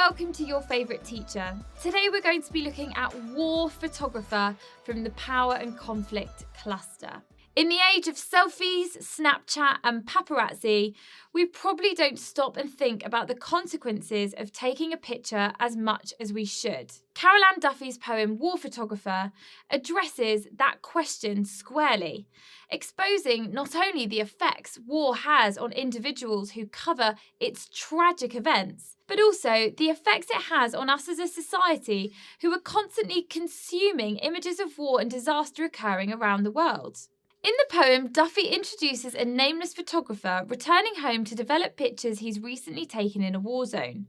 welcome to Your Favourite Teacher. Today we're going to be looking at War Photographer from the Power and Conflict cluster. In the age of selfies, Snapchat and paparazzi, we probably don't stop and think about the consequences of taking a picture as much as we should. Carol Ann Duffy's poem War Photographer addresses that question squarely, exposing not only the effects war has on individuals who cover its tragic events, but also the effects it has on us as a society who are constantly consuming images of war and disaster occurring around the world. In the poem, Duffy introduces a nameless photographer returning home to develop pictures he's recently taken in a war zone.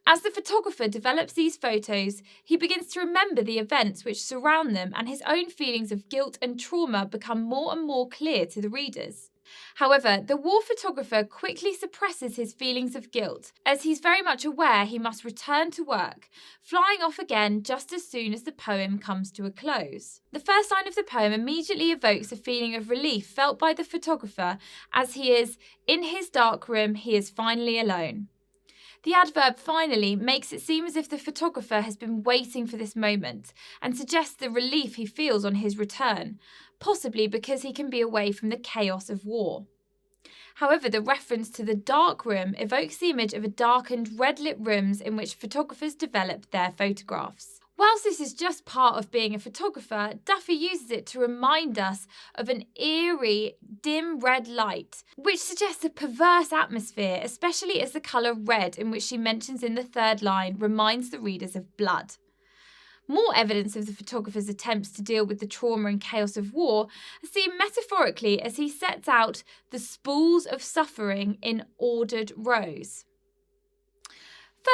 As the photographer develops these photos, he begins to remember the events which surround them, and his own feelings of guilt and trauma become more and more clear to the readers. However, the war photographer quickly suppresses his feelings of guilt, as he's very much aware he must return to work, flying off again just as soon as the poem comes to a close. The first line of the poem immediately evokes a feeling of relief felt by the photographer as he is, in his dark room, he is finally alone. The adverb finally makes it seem as if the photographer has been waiting for this moment and suggests the relief he feels on his return, possibly because he can be away from the chaos of war. However, the reference to the dark room evokes the image of a darkened, red-lit rooms in which photographers develop their photographs. Whilst this is just part of being a photographer, Duffy uses it to remind us of an eerie, dim red light, which suggests a perverse atmosphere, especially as the colour red, in which she mentions in the third line, reminds the readers of blood. More evidence of the photographer's attempts to deal with the trauma and chaos of war are seen metaphorically as he sets out the spools of suffering in ordered rows.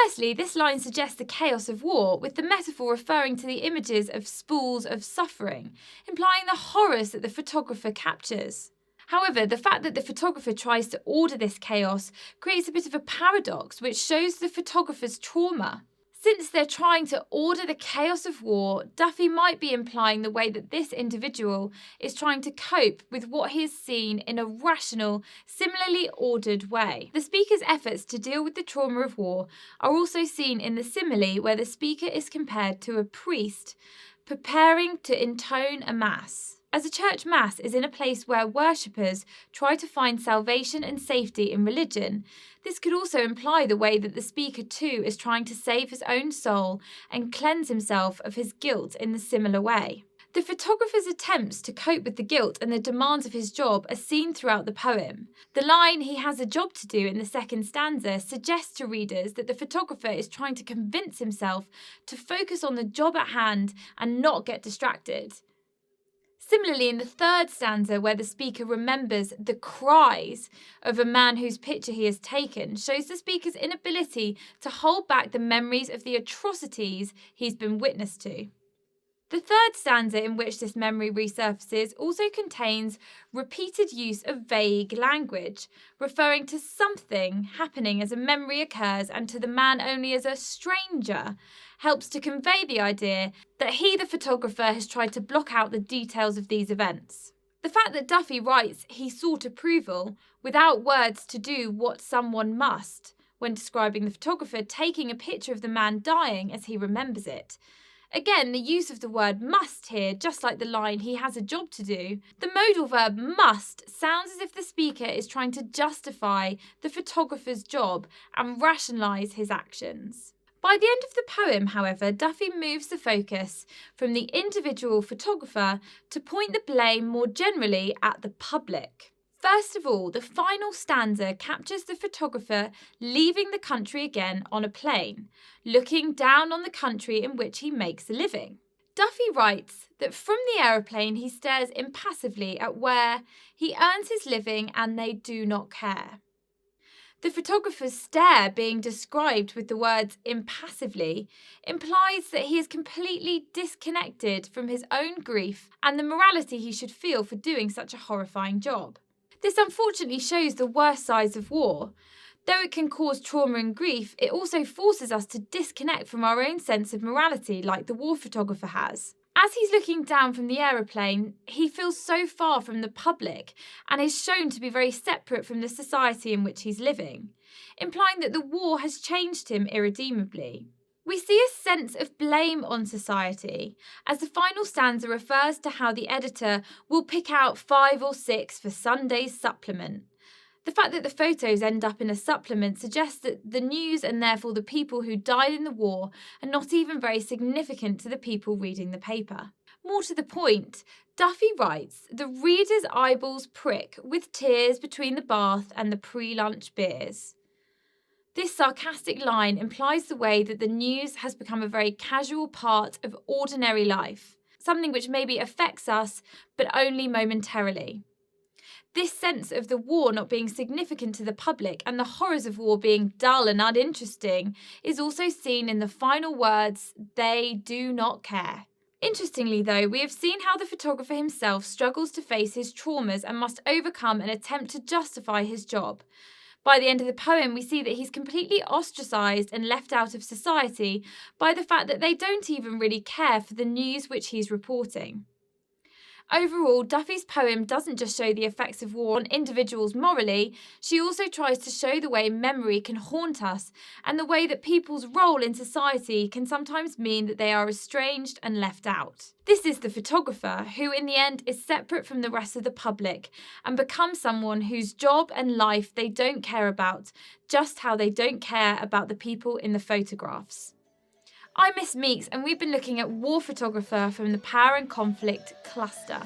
Firstly, this line suggests the chaos of war, with the metaphor referring to the images of spools of suffering, implying the horrors that the photographer captures. However, the fact that the photographer tries to order this chaos creates a bit of a paradox, which shows the photographer's trauma. Since they're trying to order the chaos of war, Duffy might be implying the way that this individual is trying to cope with what he has seen in a rational, similarly ordered way. The speaker's efforts to deal with the trauma of war are also seen in the simile where the speaker is compared to a priest preparing to intone a mass. As a church mass is in a place where worshippers try to find salvation and safety in religion, this could also imply the way that the speaker too is trying to save his own soul and cleanse himself of his guilt in the similar way. The photographer's attempts to cope with the guilt and the demands of his job are seen throughout the poem. The line "he has a job to do" in the second stanza suggests to readers that the photographer is trying to convince himself to focus on the job at hand and not get distracted. Similarly, in the third stanza, where the speaker remembers the cries of a man whose picture he has taken, shows the speaker's inability to hold back the memories of the atrocities he's been witness to. The third stanza in which this memory resurfaces also contains repeated use of vague language, referring to something happening as a memory occurs and to the man only as a stranger, helps to convey the idea that he, the photographer, has tried to block out the details of these events. The fact that Duffy writes he sought approval without words to do what someone must when describing the photographer taking a picture of the man dying as he remembers it. Again, the use of the word must here, just like the line "he has a job to do," the modal verb must sounds as if the speaker is trying to justify the photographer's job and rationalise his actions. By the end of the poem, however, Duffy moves the focus from the individual photographer to point the blame more generally at the public. First of all, the final stanza captures the photographer leaving the country again on a plane, looking down on the country in which he makes a living. Duffy writes that from the aeroplane he stares impassively at where he earns his living and they do not care. The photographer's stare being described with the words impassively implies that he is completely disconnected from his own grief and the morality he should feel for doing such a horrifying job. This unfortunately shows the worst sides of war. Though it can cause trauma and grief, it also forces us to disconnect from our own sense of morality like the war photographer has. As he's looking down from the aeroplane, he feels so far from the public and is shown to be very separate from the society in which he's living, implying that the war has changed him irredeemably. We see a sense of blame on society, as the final stanza refers to how the editor will pick out 5 or 6 for Sunday's supplement. The fact that the photos end up in a supplement suggests that the news and therefore the people who died in the war are not even very significant to the people reading the paper. More to the point, Duffy writes, "The reader's eyeballs prick with tears between the bath and the pre-lunch beers." This sarcastic line implies the way that the news has become a very casual part of ordinary life, something which maybe affects us, but only momentarily. This sense of the war not being significant to the public and the horrors of war being dull and uninteresting is also seen in the final words, "They do not care." Interestingly, though, we have seen how the photographer himself struggles to face his traumas and must overcome an attempt to justify his job. By the end of the poem, we see that he's completely ostracised and left out of society by the fact that they don't even really care for the news which he's reporting. Overall, Duffy's poem doesn't just show the effects of war on individuals morally, she also tries to show the way memory can haunt us and the way that people's role in society can sometimes mean that they are estranged and left out. This is the photographer who in the end is separate from the rest of the public and becomes someone whose job and life they don't care about, just how they don't care about the people in the photographs. I'm Miss Meeks and we've been looking at war photographer from the Power and Conflict cluster.